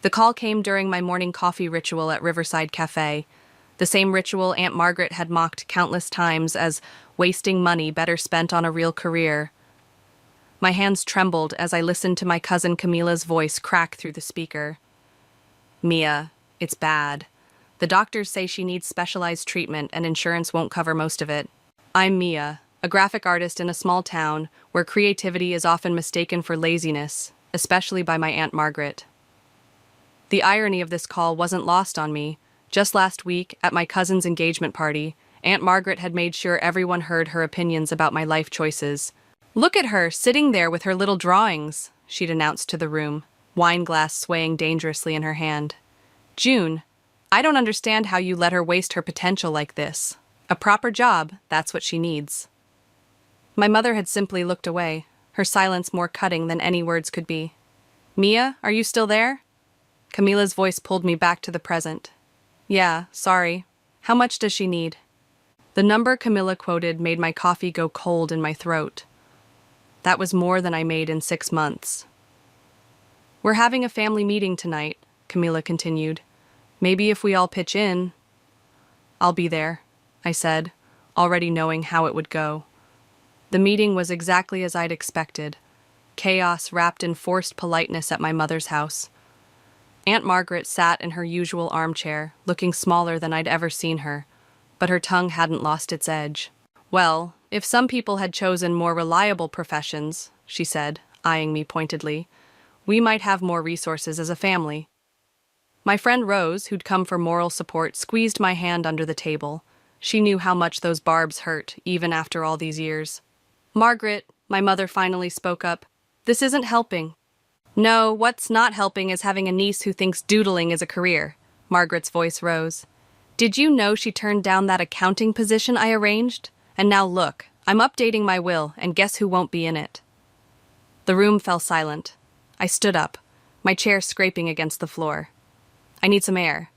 The call came during my morning coffee ritual at Riverside Cafe, the same ritual Aunt Margaret had mocked countless times as wasting money better spent on a real career. My hands trembled as I listened to my cousin Camila's voice crack through the speaker. Mia, it's bad. The doctors say she needs specialized treatment and insurance won't cover most of it. I'm Mia, a graphic artist in a small town where creativity is often mistaken for laziness, especially by my Aunt Margaret. The irony of this call wasn't lost on me. Just last week, at my cousin's engagement party, Aunt Margaret had made sure everyone heard her opinions about my life choices. "Look at her, sitting there with her little drawings," she'd announced to the room, wine glass swaying dangerously in her hand. "June, I don't understand how you let her waste her potential like this. A proper job, that's what she needs." My mother had simply looked away, her silence more cutting than any words could be. "Mia, are you still there?" Camila's voice pulled me back to the present. "Yeah, sorry. How much does she need?" The number Camilla quoted made my coffee go cold in my throat. That was more than I made in 6 months. "We're having a family meeting tonight," Camilla continued. "Maybe if we all pitch in—" "I'll be there," I said, already knowing how it would go. The meeting was exactly as I'd expected. Chaos wrapped in forced politeness at my mother's house. Aunt Margaret sat in her usual armchair, looking smaller than I'd ever seen her, but her tongue hadn't lost its edge. "Well, if some people had chosen more reliable professions," she said, eyeing me pointedly, "we might have more resources as a family." My friend Rose, who'd come for moral support, squeezed my hand under the table. She knew how much those barbs hurt, even after all these years. "Margaret," my mother finally spoke up, "this isn't helping." "No, what's not helping is having a niece who thinks doodling is a career," Margaret's voice rose. "Did you know she turned down that accounting position I arranged? And now look, I'm updating my will, and guess who won't be in it?" The room fell silent. I stood up, my chair scraping against the floor. "I need some air."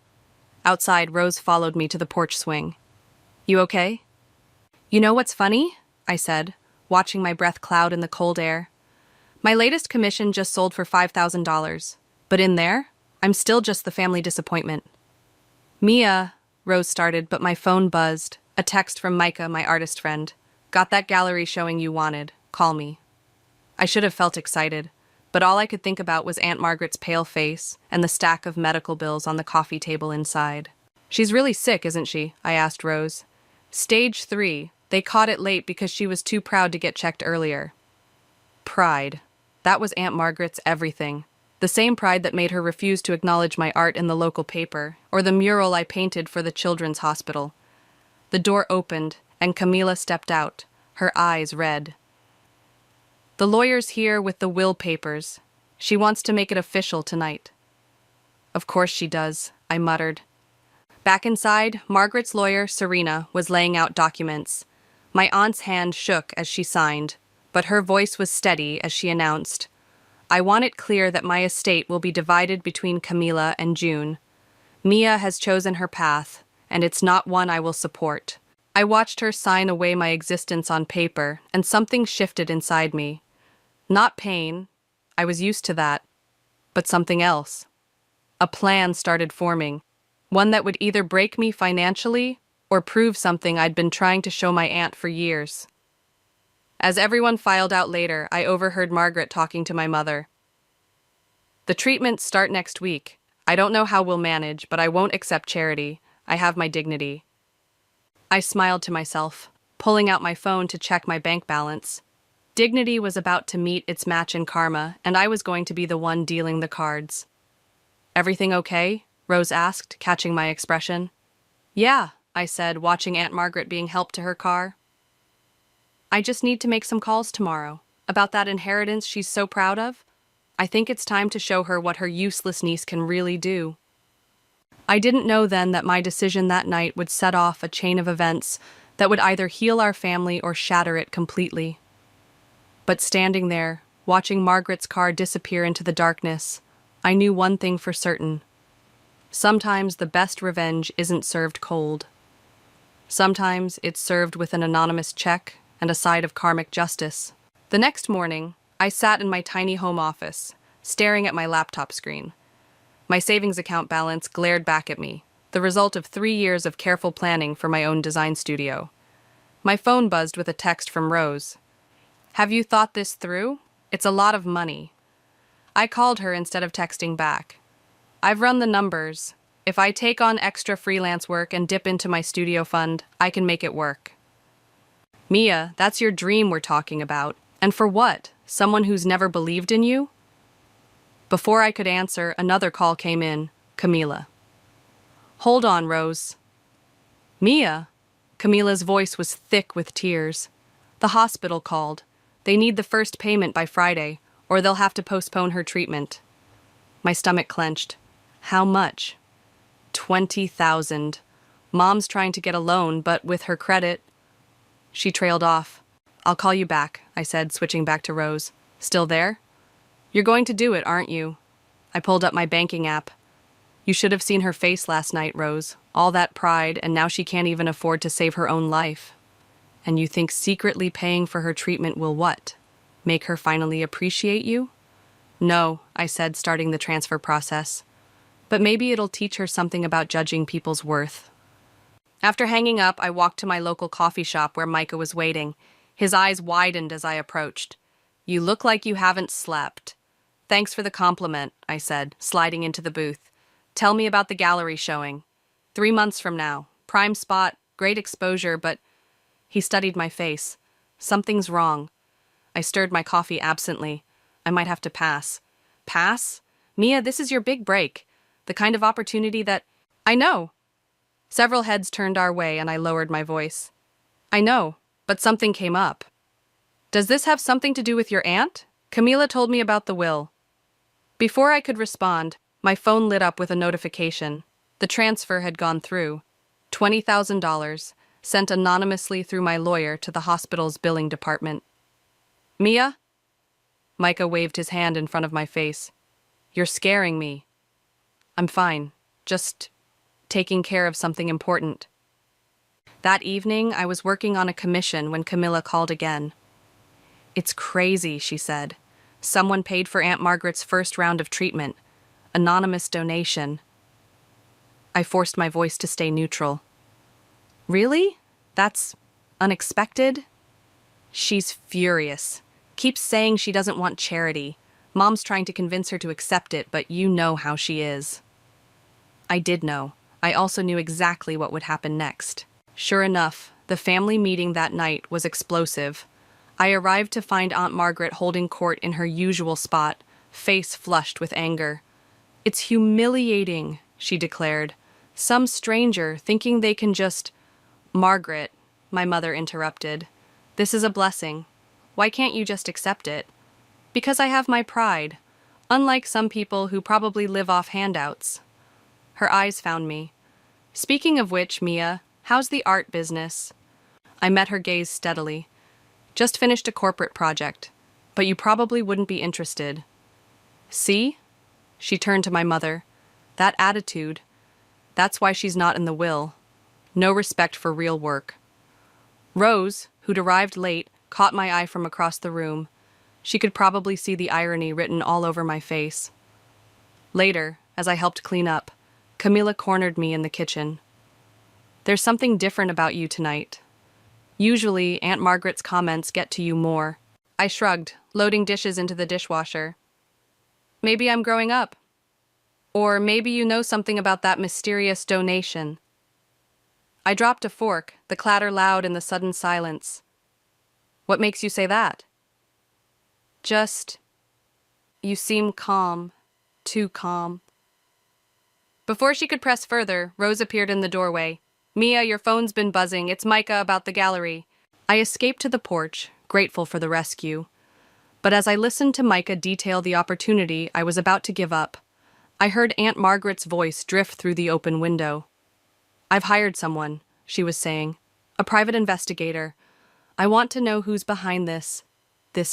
Outside, Rose followed me to the porch swing. "You okay?" "You know what's funny?" I said, watching my breath cloud in the cold air. "My latest commission just sold for $5,000, but in there, I'm still just the family disappointment." "Mia," Rose started, but my phone buzzed. A text from Micah, my artist friend. "Got that gallery showing you wanted. Call me." I should have felt excited, but all I could think about was Aunt Margaret's pale face and the stack of medical bills on the coffee table inside. "She's really sick, isn't she?" I asked Rose. "Stage 3. They caught it late because she was too proud to get checked earlier." Pride. That was Aunt Margaret's everything. The same pride that made her refuse to acknowledge my art in the local paper, or the mural I painted for the children's hospital. The door opened, and Camila stepped out, her eyes red. "The lawyer's here with the will papers. She wants to make it official tonight." "Of course she does," I muttered. Back inside, Margaret's lawyer, Serena, was laying out documents. My aunt's hand shook as she signed, but her voice was steady as she announced, "I want it clear that my estate will be divided between Camila and June. Mia has chosen her path, and it's not one I will support." I watched her sign away my existence on paper, and something shifted inside me. Not pain, I was used to that, but something else. A plan started forming, one that would either break me financially or prove something I'd been trying to show my aunt for years. As everyone filed out later, I overheard Margaret talking to my mother. "The treatments start next week. I don't know how we'll manage, but I won't accept charity. I have my dignity." I smiled to myself, pulling out my phone to check my bank balance. Dignity was about to meet its match in karma, and I was going to be the one dealing the cards. "Everything okay?" Rose asked, catching my expression. "Yeah," I said, watching Aunt Margaret being helped to her car. "I just need to make some calls tomorrow. About that inheritance she's so proud of. I think it's time to show her what her useless niece can really do." I didn't know then that my decision that night would set off a chain of events that would either heal our family or shatter it completely. But standing there, watching Margaret's car disappear into the darkness, I knew one thing for certain. Sometimes the best revenge isn't served cold. Sometimes it's served with an anonymous check and a side of karmic justice. The next morning, I sat in my tiny home office, staring at my laptop screen. My savings account balance glared back at me, the result of 3 years of careful planning for my own design studio. My phone buzzed with a text from Rose. "Have you thought this through? It's a lot of money." I called her instead of texting back. "I've run the numbers. If I take on extra freelance work and dip into my studio fund, I can make it work." "Mia, that's your dream we're talking about. And for what? Someone who's never believed in you?" Before I could answer, another call came in. Camila. "Hold on, Rose." "Mia?" Camila's voice was thick with tears. "The hospital called. They need the first payment by Friday, or they'll have to postpone her treatment." My stomach clenched. "How much?" 20,000. Mom's trying to get a loan, but with her credit. She trailed off. "I'll call you back," I said, switching back to Rose. "Still there?" "You're going to do it, aren't you?" I pulled up my banking app. "You should have seen her face last night, Rose. All that pride, and now she can't even afford to save her own life. And you think secretly paying for her treatment will what? Make her finally appreciate you?" "No," I said, starting the transfer process. "But maybe it'll teach her something about judging people's worth." After hanging up, I walked to my local coffee shop where Micah was waiting. His eyes widened as I approached. "You look like you haven't slept." "Thanks for the compliment," I said, sliding into the booth. "Tell me about the gallery showing." 3 months from now. Prime spot, great exposure, but..." He studied my face. "Something's wrong." I stirred my coffee absently. "I might have to pass." "Pass? Mia, this is your big break. The kind of opportunity that..." "I know." Several heads turned our way and I lowered my voice. "I know, but something came up." "Does this have something to do with your aunt? Camila told me about the will." Before I could respond, my phone lit up with a notification. The transfer had gone through. $20,000, sent anonymously through my lawyer to the hospital's billing department. "Mia?" Micah waved his hand in front of my face. "You're scaring me." "I'm fine. Just taking care of something important." That evening, I was working on a commission when Camilla called again. "It's crazy," she said. "Someone paid for Aunt Margaret's first round of treatment. Anonymous donation." I forced my voice to stay neutral. "Really? That's unexpected?" "She's furious. Keeps saying she doesn't want charity. Mom's trying to convince her to accept it, but you know how she is." I did know. I also knew exactly what would happen next. Sure enough, the family meeting that night was explosive. I arrived to find Aunt Margaret holding court in her usual spot, face flushed with anger. "It's humiliating," she declared. "Some stranger thinking they can just..." "Margaret," my mother interrupted. "This is a blessing. Why can't you just accept it?" "Because I have my pride, unlike some people who probably live off handouts." Her eyes found me. "Speaking of which, Mia, how's the art business?" I met her gaze steadily. "Just finished a corporate project, but you probably wouldn't be interested." "See?" She turned to my mother. "That attitude. That's why she's not in the will. No respect for real work." Rose, who'd arrived late, caught my eye from across the room. She could probably see the irony written all over my face. Later, as I helped clean up, Camilla cornered me in the kitchen. "There's something different about you tonight. Usually, Aunt Margaret's comments get to you more." I shrugged, loading dishes into the dishwasher. "Maybe I'm growing up. Or maybe you know something about that mysterious donation." I dropped a fork, the clatter loud in the sudden silence. "What makes you say that?" "Just... you seem calm. Too calm." Before she could press further, Rose appeared in the doorway. "Mia, your phone's been buzzing. It's Micah about the gallery." I escaped to the porch, grateful for the rescue. But as I listened to Micah detail the opportunity I was about to give up, I heard Aunt Margaret's voice drift through the open window. "I've hired someone," she was saying. "A private investigator. I want to know who's behind this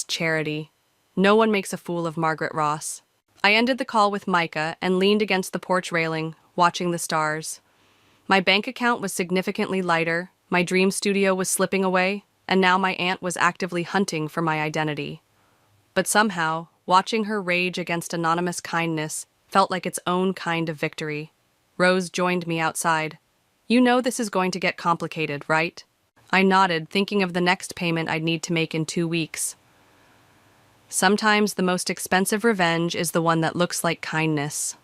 charity. No one makes a fool of Margaret Ross." I ended the call with Micah and leaned against the porch railing, watching the stars. My bank account was significantly lighter, my dream studio was slipping away, and now my aunt was actively hunting for my identity. But somehow, watching her rage against anonymous kindness felt like its own kind of victory. Rose joined me outside. "You know this is going to get complicated, right?" I nodded, thinking of the next payment I'd need to make in 2 weeks. Sometimes the most expensive revenge is the one that looks like kindness.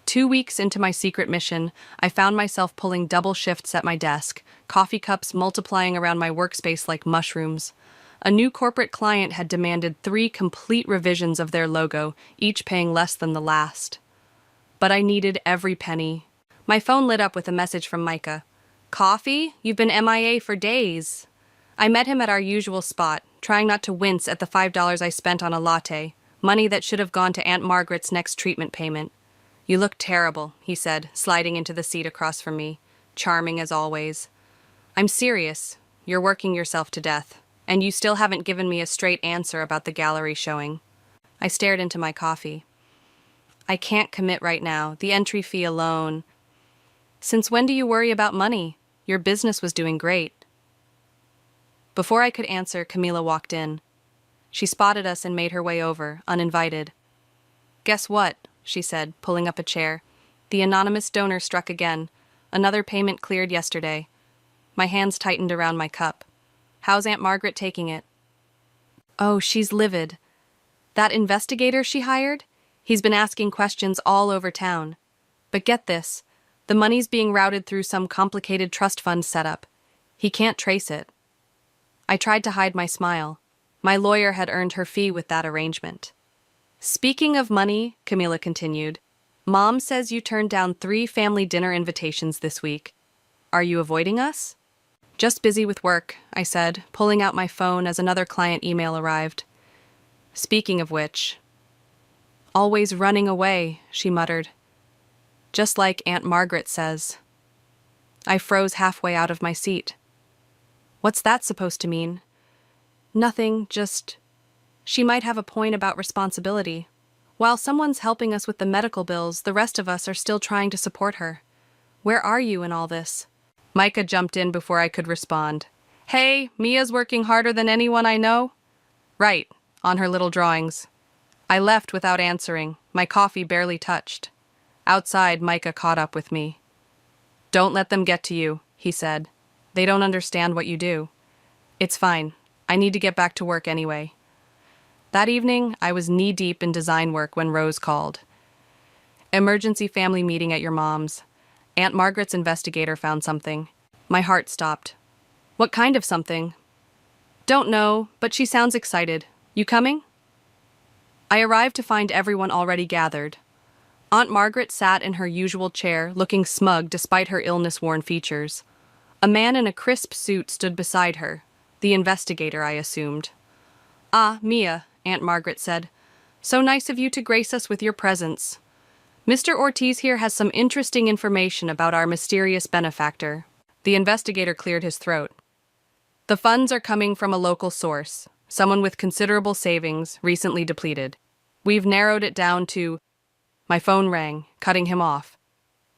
2 weeks into my secret mission, I found myself pulling double shifts at my desk, coffee cups multiplying around my workspace like mushrooms. A new corporate client had demanded 3 complete revisions of their logo, each paying less than the last. But I needed every penny. My phone lit up with a message from Micah. "Coffee? You've been MIA for days." I met him at our usual spot, trying not to wince at the $5 I spent on a latte, money that should have gone to Aunt Margaret's next treatment payment. "You look terrible," he said, sliding into the seat across from me, charming as always. "I'm serious. You're working yourself to death, and you still haven't given me a straight answer about the gallery showing." I stared into my coffee. "I can't commit right now, the entry fee alone." "Since when do you worry about money? Your business was doing great." Before I could answer, Camila walked in. She spotted us and made her way over, uninvited. "Guess what?" she said, pulling up a chair. "The anonymous donor struck again. Another payment cleared yesterday." My hands tightened around my cup. "How's Aunt Margaret taking it?" "Oh, she's livid. That investigator she hired? He's been asking questions all over town. But get this, the money's being routed through some complicated trust fund setup. He can't trace it." I tried to hide my smile. My lawyer had earned her fee with that arrangement. "Speaking of money," Camila continued, "Mom says you turned down 3 family dinner invitations this week. Are you avoiding us?" "Just busy with work," I said, pulling out my phone as another client email arrived. "Speaking of which..." "Always running away," she muttered. "Just like Aunt Margaret says." I froze halfway out of my seat. "What's that supposed to mean?" "Nothing, just... She might have a point about responsibility. While someone's helping us with the medical bills, the rest of us are still trying to support her. Where are you in all this?" Micah jumped in before I could respond. "Hey, Mia's working harder than anyone I know." "Right, on her little drawings." I left without answering, my coffee barely touched. Outside, Micah caught up with me. "Don't let them get to you," he said. "They don't understand what you do." "It's fine. I need to get back to work anyway." That evening, I was knee-deep in design work when Rose called. "Emergency family meeting at your mom's. Aunt Margaret's investigator found something." My heart stopped. "What kind of something?" "Don't know, but she sounds excited. You coming?" I arrived to find everyone already gathered. Aunt Margaret sat in her usual chair, looking smug despite her illness-worn features. A man in a crisp suit stood beside her, the investigator, I assumed. "Ah, Mia," Aunt Margaret said. "So nice of you to grace us with your presence. Mr. Ortiz here has some interesting information about our mysterious benefactor." The investigator cleared his throat. "The funds are coming from a local source, someone with considerable savings, recently depleted. We've narrowed it down to..." My phone rang, cutting him off.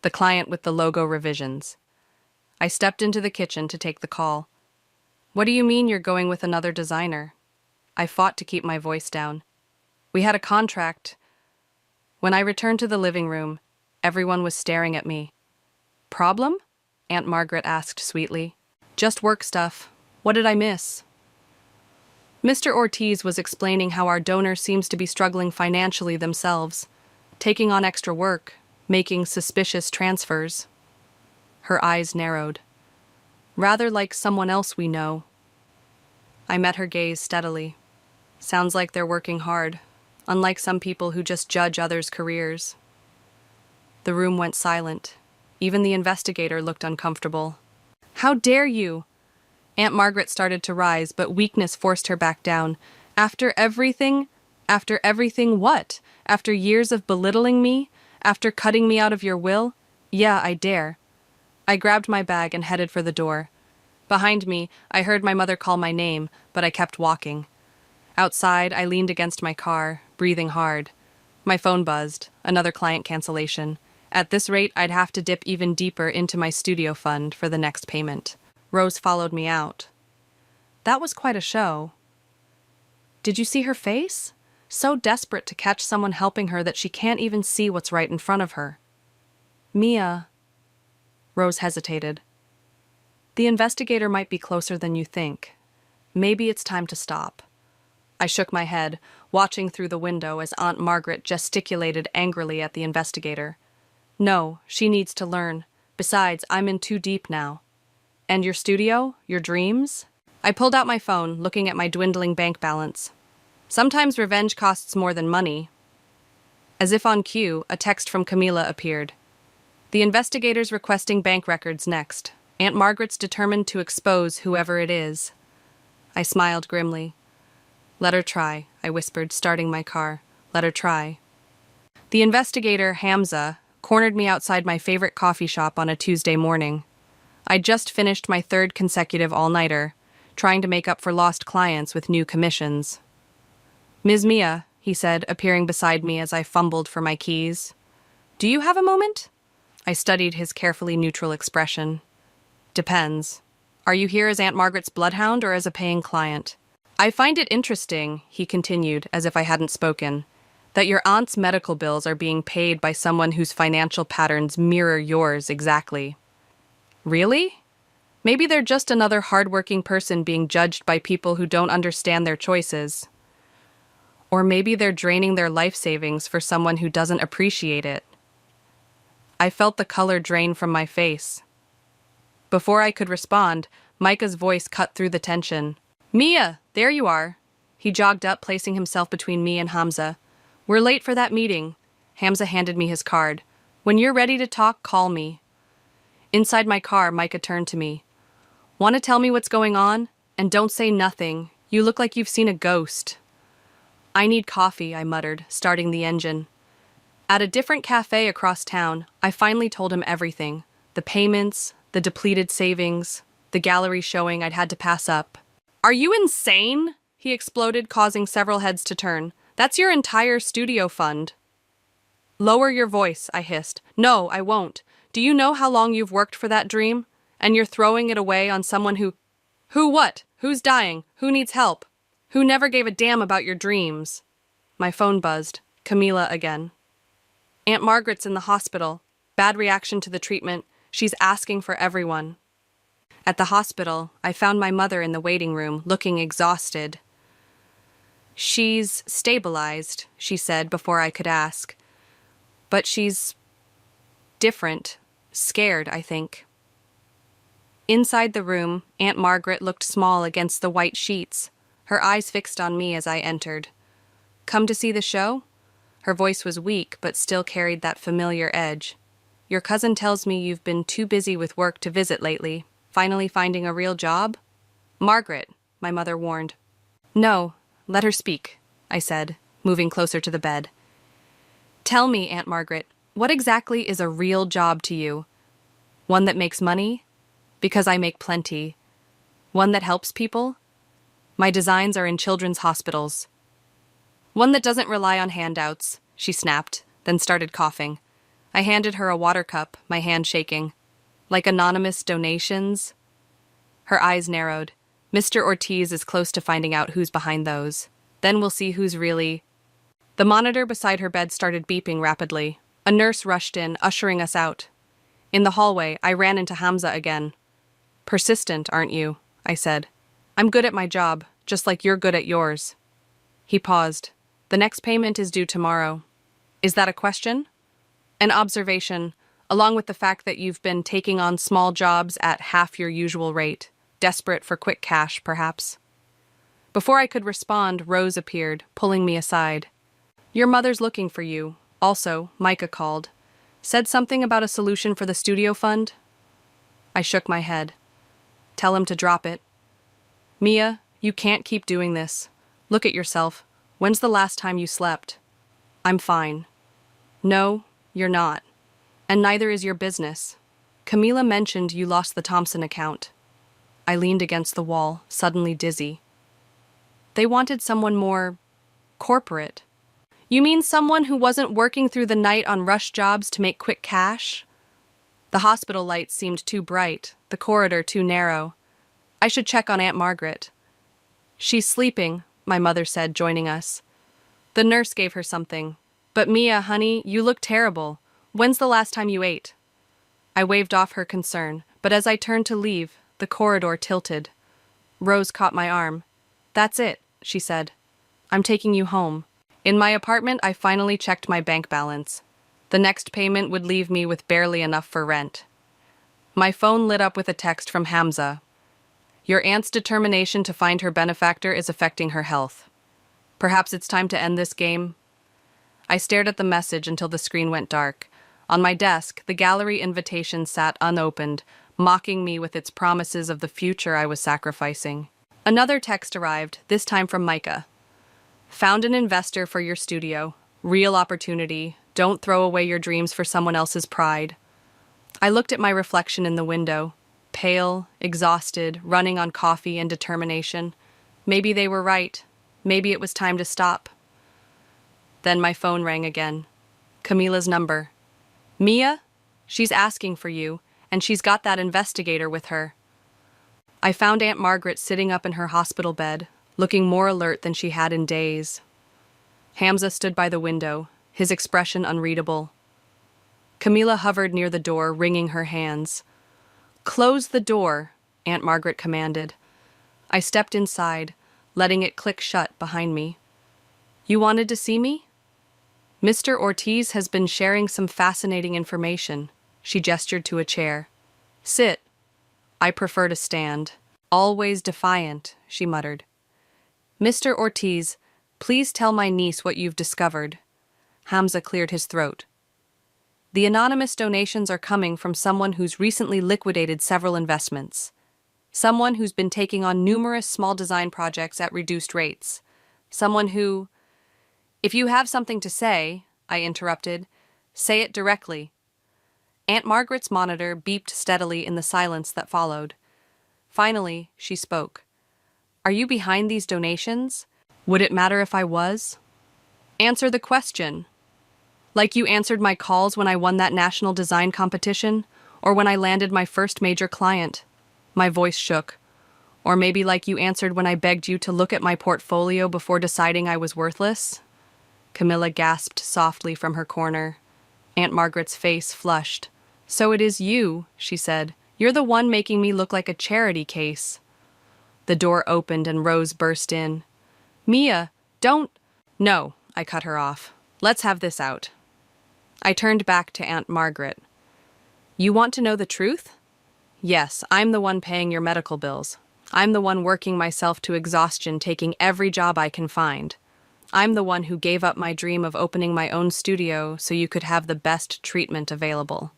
The client with the logo revisions. I stepped into the kitchen to take the call. "What do you mean you're going with another designer?" I fought to keep my voice down. "We had a contract." When I returned to the living room, everyone was staring at me. "Problem?" Aunt Margaret asked sweetly. "Just work stuff. What did I miss?" Mr. Ortiz was explaining how our donor seems to be struggling financially themselves, taking on extra work, making suspicious transfers. Her eyes narrowed. "Rather like someone else we know." I met her gaze steadily. "Sounds like they're working hard, unlike some people who just judge others' careers." The room went silent. Even the investigator looked uncomfortable. "How dare you?" Aunt Margaret started to rise, but weakness forced her back down. "After everything? After everything what? After years of belittling me? After cutting me out of your will? Yeah, I dare." I grabbed my bag and headed for the door. Behind me, I heard my mother call my name, but I kept walking. Outside, I leaned against my car, breathing hard. My phone buzzed, another client cancellation. At this rate, I'd have to dip even deeper into my studio fund for the next payment. Rose followed me out. That was quite a show. "Did you see her face?" so desperate to catch someone helping her that she can't even see what's right in front of her. Mia. Rose hesitated. The investigator might be closer than you think. Maybe it's time to stop. I shook my head, watching through the window as Aunt Margaret gesticulated angrily at the investigator. No, she needs to learn. Besides, I'm in too deep now. And your studio? Your dreams? I pulled out my phone, looking at my dwindling bank balance. Sometimes revenge costs more than money. As if on cue, a text from Camila appeared. The investigator's requesting bank records next. Aunt Margaret's determined to expose whoever it is. I smiled grimly. Let her try, I whispered, starting my car. Let her try. The investigator, Hamza, cornered me outside my favorite coffee shop on a Tuesday morning. I'd just finished my third consecutive all-nighter, trying to make up for lost clients with new commissions. Ms. Mia, he said, appearing beside me as I fumbled for my keys. Do you have a moment? I studied his carefully neutral expression. Depends. Are you here as Aunt Margaret's bloodhound or as a paying client? I find it interesting, he continued, as if I hadn't spoken, that your aunt's medical bills are being paid by someone whose financial patterns mirror yours exactly. Really? Maybe they're just another hardworking person being judged by people who don't understand their choices. Or maybe they're draining their life savings for someone who doesn't appreciate it. I felt the color drain from my face. Before I could respond, Micah's voice cut through the tension. Mia, there you are. He jogged up, placing himself between me and Hamza. We're late for that meeting. Hamza handed me his card. When you're ready to talk, call me. Inside my car, Micah turned to me. Want to tell me what's going on? And don't say nothing. You look like you've seen a ghost. I need coffee, I muttered, starting the engine. At a different cafe across town, I finally told him everything. The payments, the depleted savings, the gallery showing I'd had to pass up. Are you insane? He exploded, causing several heads to turn. That's your entire studio fund. Lower your voice, I hissed. No, I won't. Do you know how long you've worked for that dream? And you're throwing it away on someone who... Who what? Who's dying? Who needs help? Who never gave a damn about your dreams? My phone buzzed. Camila again. Aunt Margaret's in the hospital. Bad reaction to the treatment. She's asking for everyone. At the hospital, I found my mother in the waiting room, looking exhausted. She's stabilized, she said before I could ask. But she's different. Scared, I think. Inside the room, Aunt Margaret looked small against the white sheets, her eyes fixed on me as I entered. Come to see the show? Her voice was weak, but still carried that familiar edge. Your cousin tells me you've been too busy with work to visit lately. Finally finding a real job? Margaret, my mother warned. No, let her speak, I said, moving closer to the bed. Tell me, Aunt Margaret, what exactly is a real job to you? One that makes money? Because I make plenty. One that helps people? My designs are in children's hospitals. One that doesn't rely on handouts, she snapped, then started coughing. I handed her a water cup, my hand shaking. Like anonymous donations? Her eyes narrowed. Mr. Ortiz is close to finding out who's behind those. Then we'll see who's really... The monitor beside her bed started beeping rapidly. A nurse rushed in, ushering us out. In the hallway, I ran into Hamza again. Persistent, aren't you? I said. I'm good at my job, just like you're good at yours. He paused. The next payment is due tomorrow. Is that a question? An observation, along with the fact that you've been taking on small jobs at half your usual rate, desperate for quick cash, perhaps. Before I could respond, Rose appeared, pulling me aside. Your mother's looking for you. Also, Micah called. Said something about a solution for the studio fund? I shook my head. Tell him to drop it. Mia, you can't keep doing this. Look at yourself. When's the last time you slept? I'm fine. No, you're not. And neither is your business. Camila mentioned you lost the Thompson account. I leaned against the wall, suddenly dizzy. They wanted someone more... corporate. You mean someone who wasn't working through the night on rush jobs to make quick cash? The hospital lights seemed too bright, the corridor too narrow. I should check on Aunt Margaret. She's sleeping, my mother said, joining us. The nurse gave her something. But Mia, honey, you look terrible. When's the last time you ate? I waved off her concern, but as I turned to leave, the corridor tilted. Rose caught my arm. That's it, she said. I'm taking you home. In my apartment, I finally checked my bank balance. The next payment would leave me with barely enough for rent. My phone lit up with a text from Hamza. Your aunt's determination to find her benefactor is affecting her health. Perhaps it's time to end this game. I stared at the message until the screen went dark. On my desk, the gallery invitation sat unopened, mocking me with its promises of the future I was sacrificing. Another text arrived, this time from Micah. Found an investor for your studio. Real opportunity. Don't throw away your dreams for someone else's pride. I looked at my reflection in the window. Pale, exhausted, running on coffee and determination. Maybe they were right. Maybe it was time to stop. Then my phone rang again. Camila's number. Mia? She's asking for you, and she's got that investigator with her. I found Aunt Margaret sitting up in her hospital bed, looking more alert than she had in days. Hamza stood by the window, his expression unreadable. Camila hovered near the door, wringing her hands. Close the door, Aunt Margaret commanded. I stepped inside, letting it click shut behind me. You wanted to see me? Mr. Ortiz has been sharing some fascinating information. She gestured to a chair. Sit. I prefer to stand. Always defiant, she muttered. Mr. Ortiz, please tell my niece what you've discovered. Hamza cleared his throat. The anonymous donations are coming from someone who's recently liquidated several investments. Someone who's been taking on numerous small design projects at reduced rates. Someone who... If you have something to say, I interrupted, say it directly. Aunt Margaret's monitor beeped steadily in the silence that followed. Finally, she spoke. Are you behind these donations? Would it matter if I was? Answer the question. Like you answered my calls when I won that national design competition, or when I landed my first major client. My voice shook. Or maybe like you answered when I begged you to look at my portfolio before deciding I was worthless. Camilla gasped softly from her corner. Aunt Margaret's face flushed. So it is you, she said. You're the one making me look like a charity case. The door opened and Rose burst in. Mia, don't... No, I cut her off. Let's have this out. I turned back to Aunt Margaret. You want to know the truth? Yes, I'm the one paying your medical bills. I'm the one working myself to exhaustion, taking every job I can find. I'm the one who gave up my dream of opening my own studio so you could have the best treatment available.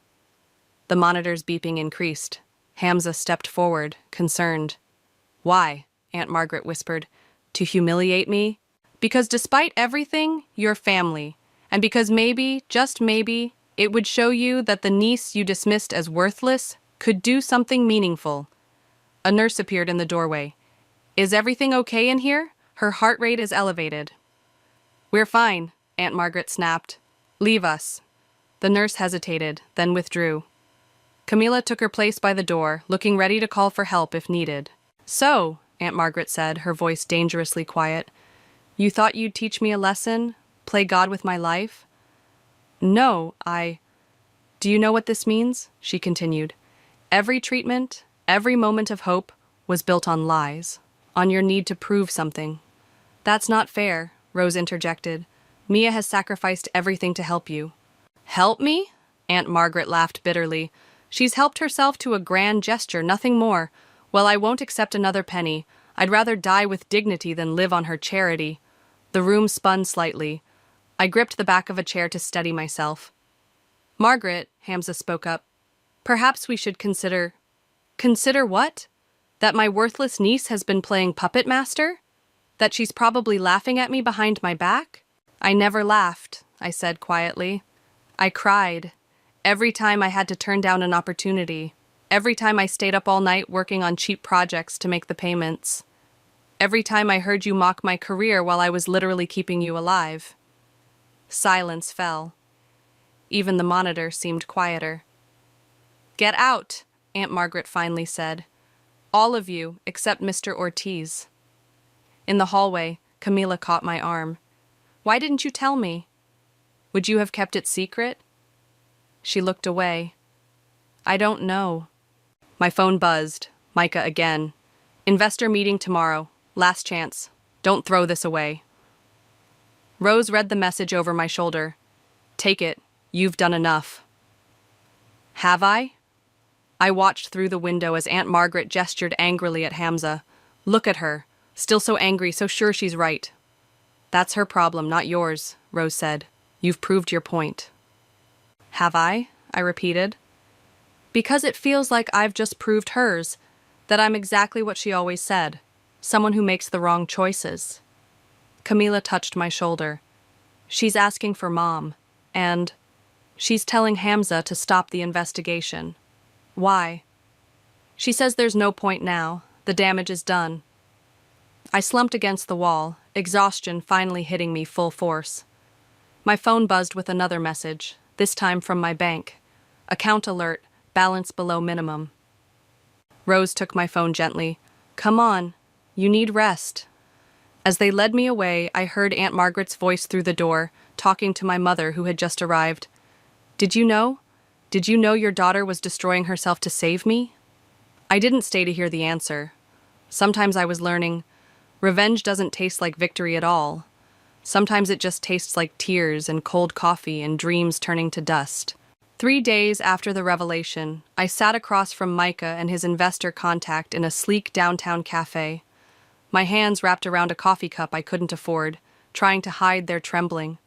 The monitor's beeping increased. Hamza stepped forward, concerned. Why? Aunt Margaret whispered. To humiliate me? Because despite everything, you're family. And because maybe, just maybe, it would show you that the niece you dismissed as worthless could do something meaningful. A nurse appeared in the doorway. Is everything okay in here? Her heart rate is elevated. We're fine, Aunt Margaret snapped. Leave us. The nurse hesitated, then withdrew. Camila took her place by the door, looking ready to call for help if needed. So, Aunt Margaret said, her voice dangerously quiet, you thought you'd teach me a lesson? Play God with my life? No, Do you know what this means? She continued. Every treatment, every moment of hope was built on lies, on your need to prove something. That's not fair, Rose interjected. Mia has sacrificed everything to help you. Help me? Aunt Margaret laughed bitterly. She's helped herself to a grand gesture, nothing more. Well, I won't accept another penny. I'd rather die with dignity than live on her charity. The room spun slightly. I gripped the back of a chair to steady myself. Margaret, Hamza spoke up, perhaps we should consider... Consider what? That my worthless niece has been playing puppet master? That she's probably laughing at me behind my back? I never laughed, I said quietly. I cried. Every time I had to turn down an opportunity. Every time I stayed up all night working on cheap projects to make the payments. Every time I heard you mock my career while I was literally keeping you alive. Silence fell. Even the monitor seemed quieter. Get out, Aunt Margaret finally said. All of you, except Mr. Ortiz. In the hallway, Camila caught my arm. Why didn't you tell me? Would you have kept it secret? She looked away. I don't know. My phone buzzed. Micah again. Investor meeting tomorrow. Last chance. Don't throw this away. Rose read the message over my shoulder. Take it. You've done enough. Have I? I watched through the window as Aunt Margaret gestured angrily at Hamza. Look at her. Still so angry, so sure she's right. That's her problem, not yours, Rose said. You've proved your point. Have I? I repeated. Because it feels like I've just proved hers, that I'm exactly what she always said, someone who makes the wrong choices. Camila touched my shoulder. She's asking for Mom, and she's telling Hamza to stop the investigation. Why? She says there's no point now. The damage is done. I slumped against the wall, exhaustion finally hitting me full force. My phone buzzed with another message, this time from my bank. Account alert, balance below minimum. Rose took my phone gently. Come on, you need rest. As they led me away, I heard Aunt Margaret's voice through the door, talking to my mother who had just arrived. Did you know? Did you know your daughter was destroying herself to save me? I didn't stay to hear the answer. Sometimes I was learning, revenge doesn't taste like victory at all. Sometimes it just tastes like tears and cold coffee and dreams turning to dust. 3 days after the revelation, I sat across from Micah and his investor contact in a sleek downtown cafe. My hands wrapped around a coffee cup I couldn't afford, trying to hide their trembling.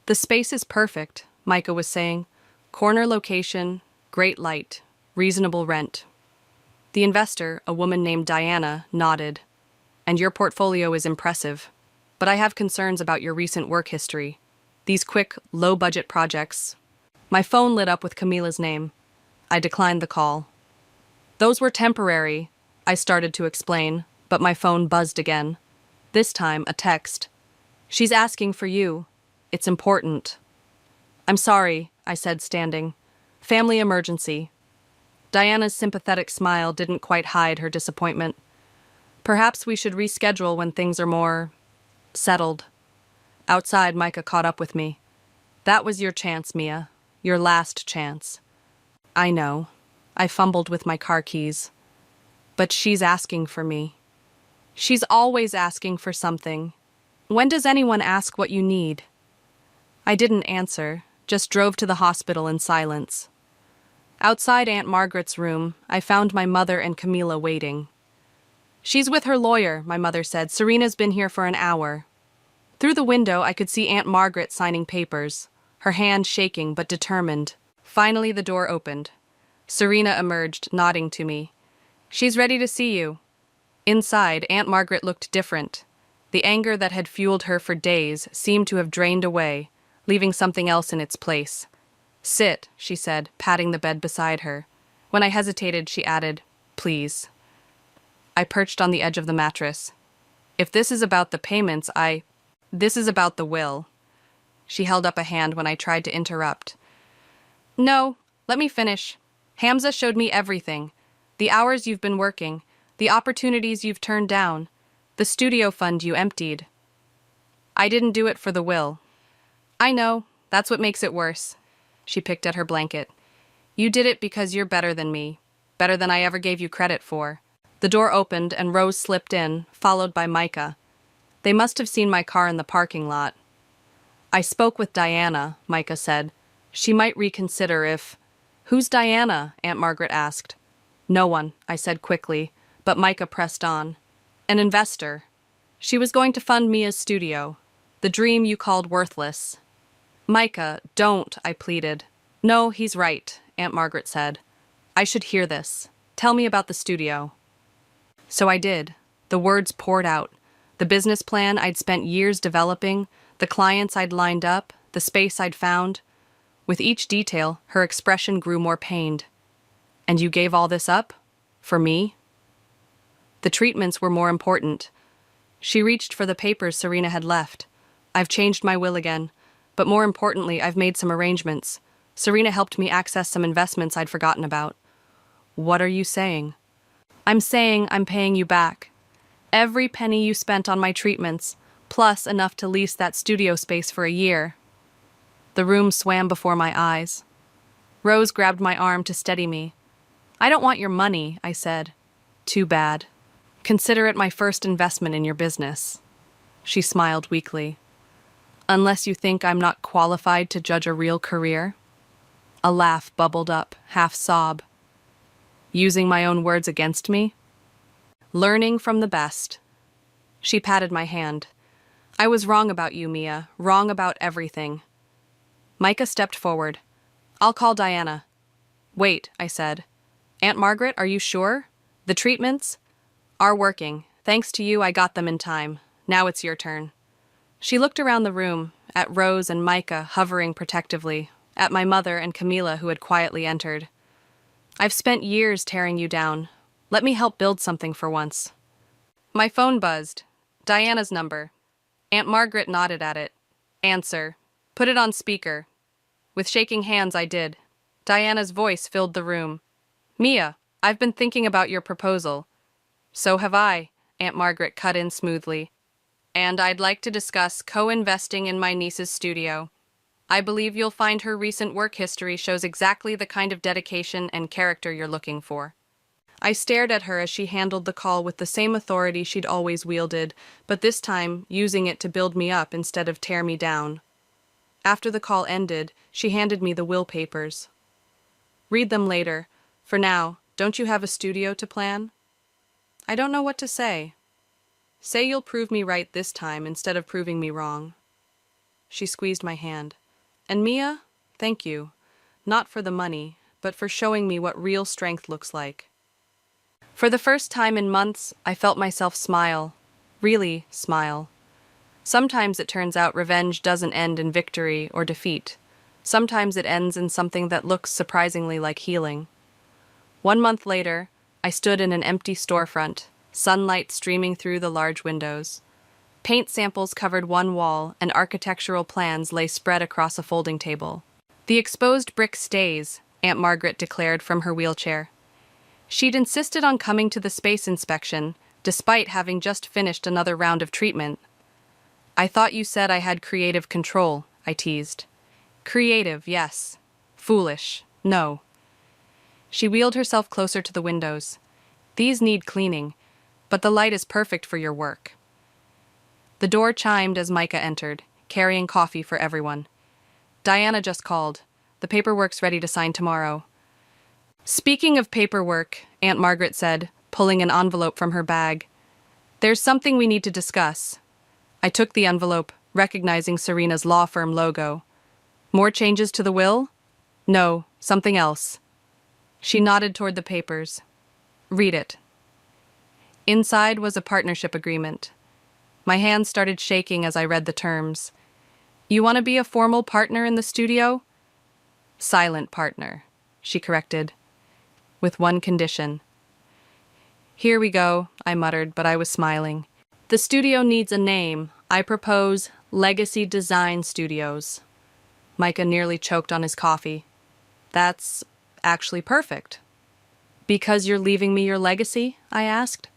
The space is perfect, Micah was saying. Corner location, great light, reasonable rent. The investor, a woman named Diana, nodded. And your portfolio is impressive. But I have concerns about your recent work history. These quick, low-budget projects. My phone lit up with Camila's name. I declined the call. Those were temporary, I started to explain, but my phone buzzed again. This time, a text. She's asking for you. It's important. I'm sorry, I said, standing. Family emergency. Diana's sympathetic smile didn't quite hide her disappointment. Perhaps we should reschedule when things are more settled. Outside, Micah caught up with me. That was your chance, Mia. Your last chance. I know. I fumbled with my car keys. But she's asking for me. She's always asking for something. When does anyone ask what you need? I didn't answer, just drove to the hospital in silence. Outside Aunt Margaret's room, I found my mother and Camila waiting. She's with her lawyer, my mother said. Serena's been here for an hour. Through the window, I could see Aunt Margaret signing papers, her hand shaking but determined. Finally, the door opened. Serena emerged, nodding to me. She's ready to see you. Inside, Aunt Margaret looked different. The anger that had fueled her for days seemed to have drained away, leaving something else in its place. Sit, she said, patting the bed beside her. When I hesitated, she added, please. I perched on the edge of the mattress. If this is about the payments, This is about the will. She held up a hand when I tried to interrupt. No, let me finish. Hamza showed me everything. The hours you've been working, the opportunities you've turned down, the studio fund you emptied. I didn't do it for the will. I know, that's what makes it worse. She picked at her blanket. You did it because you're better than me, better than I ever gave you credit for. The door opened and Rose slipped in, followed by Micah. They must have seen my car in the parking lot. I spoke with Diana, Micah said. She might reconsider if... Who's Diana? Aunt Margaret asked. No one, I said quickly, but Micah pressed on. An investor. She was going to fund Mia's studio. The dream you called worthless. Micah, don't, I pleaded. No, he's right, Aunt Margaret said. I should hear this. Tell me about the studio. So I did. The words poured out. The business plan I'd spent years developing, the clients I'd lined up, the space I'd found. With each detail, her expression grew more pained. And you gave all this up? For me? The treatments were more important. She reached for the papers Serena had left. I've changed my will again, but more importantly, I've made some arrangements. Serena helped me access some investments I'd forgotten about. What are you saying? I'm saying I'm paying you back. Every penny you spent on my treatments, plus enough to lease that studio space for a year. The room swam before my eyes. Rose grabbed my arm to steady me. "I don't want your money," I said. "Too bad. Consider it my first investment in your business." She smiled weakly. "Unless you think I'm not qualified to judge a real career?" A laugh bubbled up, half sob. "Using my own words against me?" "Learning from the best." She patted my hand. "I was wrong about you, Mia. Wrong about everything." Micah stepped forward. "I'll call Diana." "Wait," I said. "Aunt Margaret, are you sure? The treatments are working. Thanks to you, I got them in time. Now it's your turn." She looked around the room, at Rose and Micah hovering protectively, at my mother and Camila who had quietly entered. "I've spent years tearing you down. Let me help build something for once." My phone buzzed. Diana's number. Aunt Margaret nodded at it. "Answer. Put it on speaker." With shaking hands, I did. Diana's voice filled the room. "Mia, I've been thinking about your proposal." "So have I," Aunt Margaret cut in smoothly. "And I'd like to discuss co-investing in my niece's studio. I believe you'll find her recent work history shows exactly the kind of dedication and character you're looking for." I stared at her as she handled the call with the same authority she'd always wielded, but this time using it to build me up instead of tear me down. After the call ended, she handed me the will papers. "Read them later. For now, don't you have a studio to plan?" "I don't know what to say." "Say you'll prove me right this time instead of proving me wrong." She squeezed my hand. "And Mia, thank you. Not for the money, but for showing me what real strength looks like." For the first time in months, I felt myself smile. Really smile. Sometimes it turns out revenge doesn't end in victory or defeat. Sometimes it ends in something that looks surprisingly like healing. 1 month later, I stood in an empty storefront, sunlight streaming through the large windows. Paint samples covered one wall, and architectural plans lay spread across a folding table. "The exposed brick stays," Aunt Margaret declared from her wheelchair. She'd insisted on coming to the space inspection, despite having just finished another round of treatment. "I thought you said I had creative control," I teased. "Creative, yes. Foolish, no." She wheeled herself closer to the windows. "These need cleaning, but the light is perfect for your work." The door chimed as Micah entered, carrying coffee for everyone. "Diana just called. The paperwork's ready to sign tomorrow." "Speaking of paperwork," Aunt Margaret said, pulling an envelope from her bag, "there's something we need to discuss." I took the envelope, recognizing Serena's law firm logo. "More changes to the will?" "No, something else." She nodded toward the papers. "Read it." Inside was a partnership agreement. My hands started shaking as I read the terms. "You want to be a formal partner in the studio?" "Silent partner," she corrected. "With one condition." "Here we go," I muttered, but I was smiling. "The studio needs a name. I propose Legacy Design Studios." Micah nearly choked on his coffee. "That's actually perfect." "Because you're leaving me your legacy?" I asked.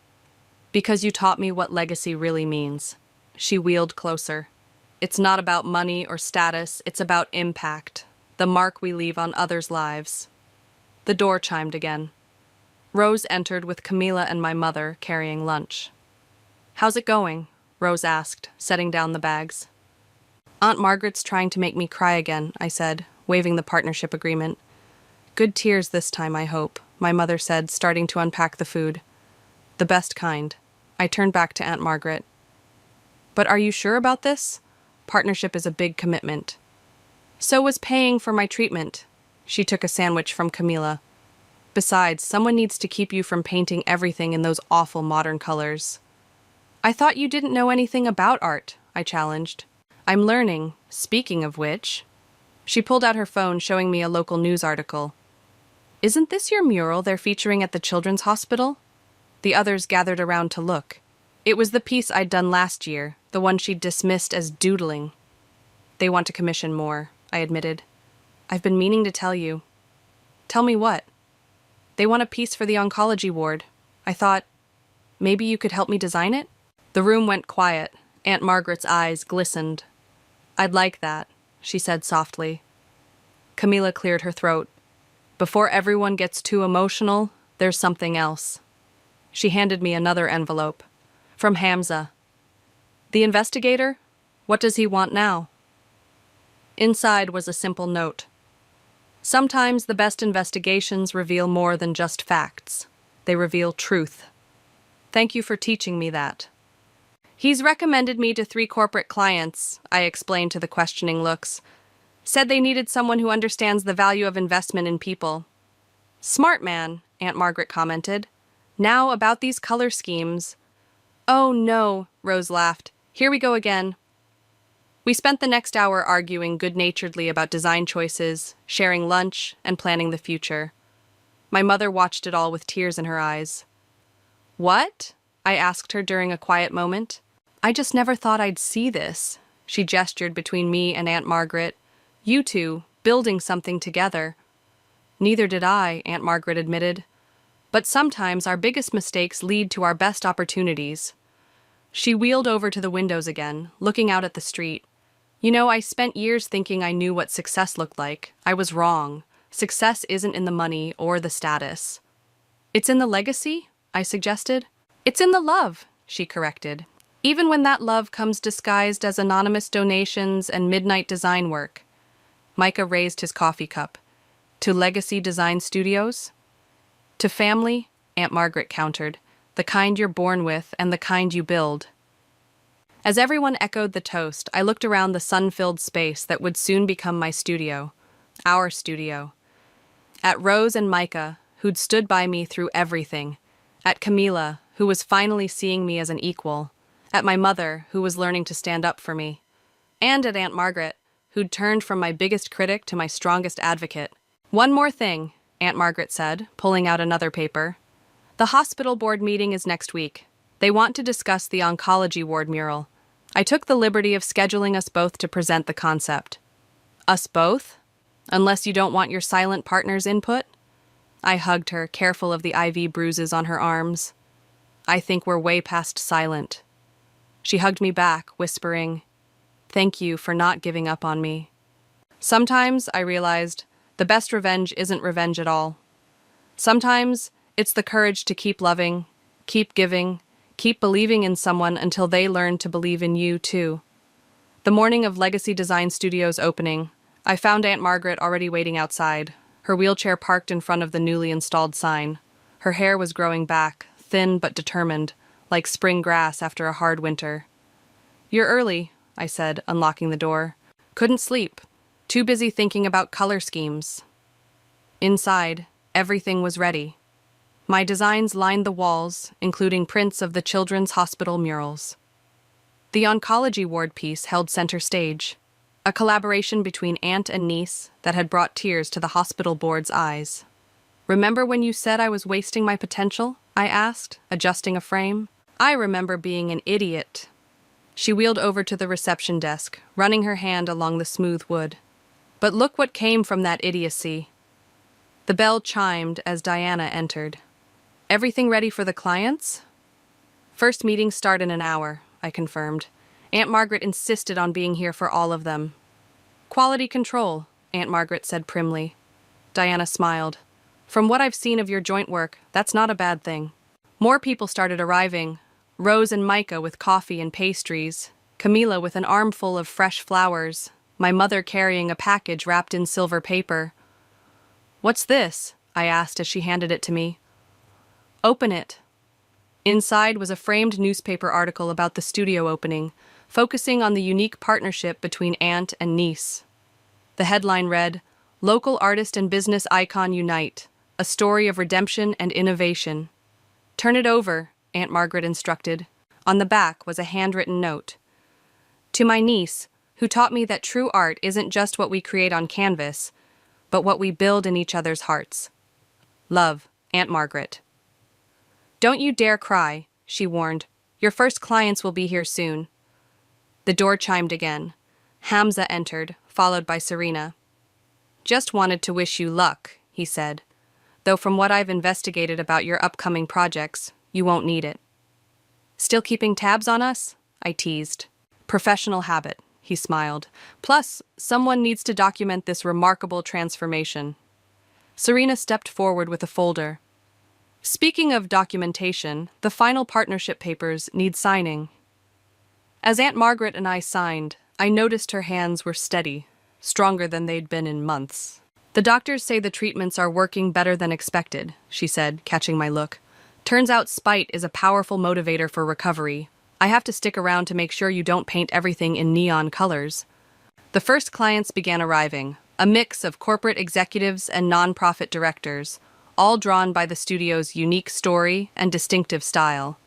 "Because you taught me what legacy really means." She wheeled closer. "It's not about money or status, it's about impact, the mark we leave on others' lives." The door chimed again. Rose entered with Camila and my mother carrying lunch. "How's it going?" Rose asked, setting down the bags. "Aunt Margaret's trying to make me cry again," I said, waving the partnership agreement. "Good tears this time, I hope," my mother said, starting to unpack the food. "The best kind." I turned back to Aunt Margaret. "But are you sure about this? Partnership is a big commitment." "So was paying for my treatment." She took a sandwich from Camila. "Besides, someone needs to keep you from painting everything in those awful modern colors." "I thought you didn't know anything about art," I challenged. "I'm learning. Speaking of which..." She pulled out her phone, showing me a local news article. "Isn't this your mural they're featuring at the Children's Hospital?" The others gathered around to look. It was the piece I'd done last year, the one she'd dismissed as doodling. "They want to commission more," I admitted. "I've been meaning to tell you." "Tell me what?" "They want a piece for the oncology ward. I thought, maybe you could help me design it?" The room went quiet. Aunt Margaret's eyes glistened. "I'd like that," she said softly. Camila cleared her throat. "Before everyone gets too emotional, there's something else." She handed me another envelope. From Hamza. "The investigator? What does he want now?" Inside was a simple note. "Sometimes the best investigations reveal more than just facts. They reveal truth. Thank you for teaching me that." "He's recommended me to 3 corporate clients," I explained to the questioning looks. "Said they needed someone who understands the value of investment in people." "Smart man," Aunt Margaret commented. "Now about these color schemes." "Oh no," Rose laughed. "Here we go again." We spent the next hour arguing good-naturedly about design choices, sharing lunch, and planning the future. My mother watched it all with tears in her eyes. "What?" I asked her during a quiet moment. "I just never thought I'd see this." She gestured between me and Aunt Margaret. "You two, building something together." "Neither did I," Aunt Margaret admitted. "But sometimes our biggest mistakes lead to our best opportunities." She wheeled over to the windows again, looking out at the street. "You know, I spent years thinking I knew what success looked like. I was wrong. Success isn't in the money or the status." "It's in the legacy?" I suggested. "It's in the love," she corrected. "Even when that love comes disguised as anonymous donations and midnight design work." Micah raised his coffee cup. "To Legacy Design Studios?" "To family," Aunt Margaret countered. "The kind you're born with and the kind you build." As everyone echoed the toast, I looked around the sun-filled space that would soon become my studio. Our studio. At Rose and Micah, who'd stood by me through everything. At Camila, who was finally seeing me as an equal. At my mother, who was learning to stand up for me. And at Aunt Margaret, who'd turned from my biggest critic to my strongest advocate. "One more thing," Aunt Margaret said, pulling out another paper. "The hospital board meeting is next week. They want to discuss the oncology ward mural. I took the liberty of scheduling us both to present the concept." "Us both? Unless you don't want your silent partner's input?" I hugged her, careful of the IV bruises on her arms. "I think we're way past silent." She hugged me back, whispering, "Thank you for not giving up on me." Sometimes, I realized, the best revenge isn't revenge at all. Sometimes, it's the courage to keep loving, keep giving, keep believing in someone until they learn to believe in you, too. The morning of Legacy Design Studios' opening, I found Aunt Margaret already waiting outside, her wheelchair parked in front of the newly installed sign. Her hair was growing back, thin but determined, like spring grass after a hard winter. "You're early," I said, unlocking the door. "Couldn't sleep. Too busy thinking about color schemes." Inside, everything was ready. My designs lined the walls, including prints of the Children's Hospital murals. The oncology ward piece held center stage, a collaboration between aunt and niece that had brought tears to the hospital board's eyes. "Remember when you said I was wasting my potential?" I asked, adjusting a frame. "I remember being an idiot." She wheeled over to the reception desk, running her hand along the smooth wood. "But look what came from that idiocy." The bell chimed as Diana entered. "Everything ready for the clients?" "First meetings start in an hour," I confirmed. Aunt Margaret insisted on being here for all of them. "Quality control," Aunt Margaret said primly. Diana smiled. "From what I've seen of your joint work, that's not a bad thing." More people started arriving. Rose and Micah with coffee and pastries, Camila with an armful of fresh flowers, my mother carrying a package wrapped in silver paper. "What's this?" I asked as she handed it to me. "Open it." Inside was a framed newspaper article about the studio opening, focusing on the unique partnership between aunt and niece. The headline read, "Local Artist and Business Icon Unite, a Story of Redemption and Innovation." "Turn it over," Aunt Margaret instructed. On the back was a handwritten note. "To my niece, who taught me that true art isn't just what we create on canvas, but what we build in each other's hearts. Love, Aunt Margaret." "Don't you dare cry," she warned. "Your first clients will be here soon." The door chimed again. Hamza entered, followed by Serena. "Just wanted to wish you luck," he said. "Though from what I've investigated about your upcoming projects, you won't need it." "Still keeping tabs on us?" I teased. Professional habit, he smiled. Plus, someone needs to document this remarkable transformation. Serena stepped forward with a folder. Speaking of documentation, the final partnership papers need signing. As Aunt Margaret and I signed, I noticed her hands were steady, stronger than they'd been in months. The doctors say the treatments are working better than expected, she said, catching my look. Turns out spite is a powerful motivator for recovery. I have to stick around to make sure you don't paint everything in neon colors. The first clients began arriving, a mix of corporate executives and nonprofit directors, all drawn by the studio's unique story and distinctive style.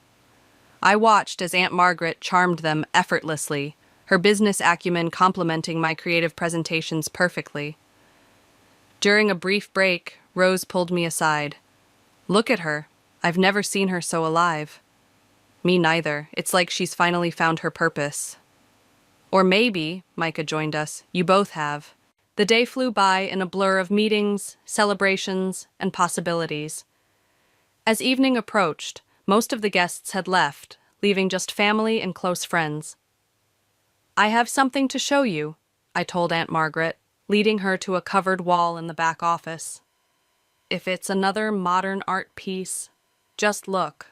I watched as Aunt Margaret charmed them effortlessly, her business acumen complementing my creative presentations perfectly. During a brief break, Rose pulled me aside. Look at her. I've never seen her so alive. Me neither. It's like she's finally found her purpose. Or maybe, Micah joined us, you both have. The day flew by in a blur of meetings, celebrations, and possibilities. As evening approached, most of the guests had left, leaving just family and close friends. I have something to show you, I told Aunt Margaret, leading her to a covered wall in the back office. If it's another modern art piece, just look.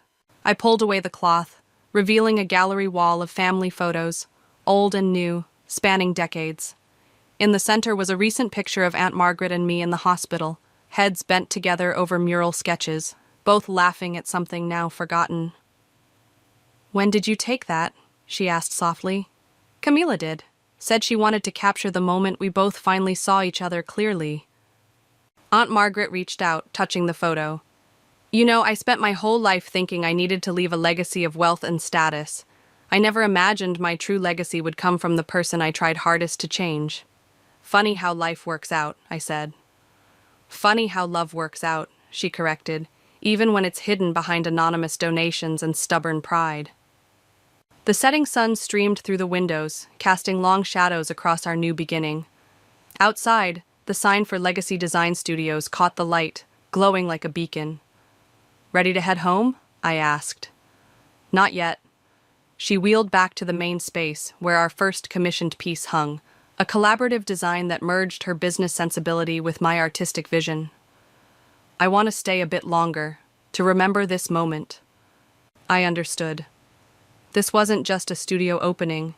I pulled away the cloth, revealing a gallery wall of family photos, old and new, spanning decades. In the center was a recent picture of Aunt Margaret and me in the hospital, heads bent together over mural sketches, both laughing at something now forgotten. When did you take that? She asked softly. Camila did. Said she wanted to capture the moment we both finally saw each other clearly. Aunt Margaret reached out, touching the photo. You know, I spent my whole life thinking I needed to leave a legacy of wealth and status. I never imagined my true legacy would come from the person I tried hardest to change. Funny how life works out, I said. Funny how love works out, she corrected, even when it's hidden behind anonymous donations and stubborn pride. The setting sun streamed through the windows, casting long shadows across our new beginning. Outside, the sign for Legacy Design Studios caught the light, glowing like a beacon. Ready to head home? I asked. Not yet. She wheeled back to the main space, where our first commissioned piece hung, a collaborative design that merged her business sensibility with my artistic vision. I want to stay a bit longer, to remember this moment. I understood. This wasn't just a studio opening.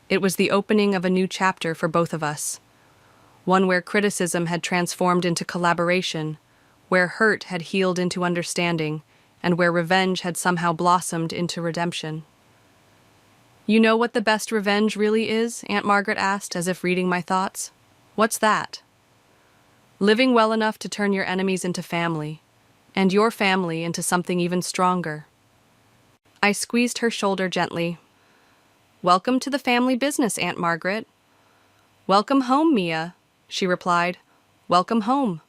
It was the opening of a new chapter for both of us. One where criticism had transformed into collaboration, where hurt had healed into understanding, and where revenge had somehow blossomed into redemption. You know what the best revenge really is? Aunt Margaret asked, as if reading my thoughts. What's that? Living well enough to turn your enemies into family, and your family into something even stronger. I squeezed her shoulder gently. Welcome to the family business, Aunt Margaret. Welcome home, Mia, she replied. Welcome home.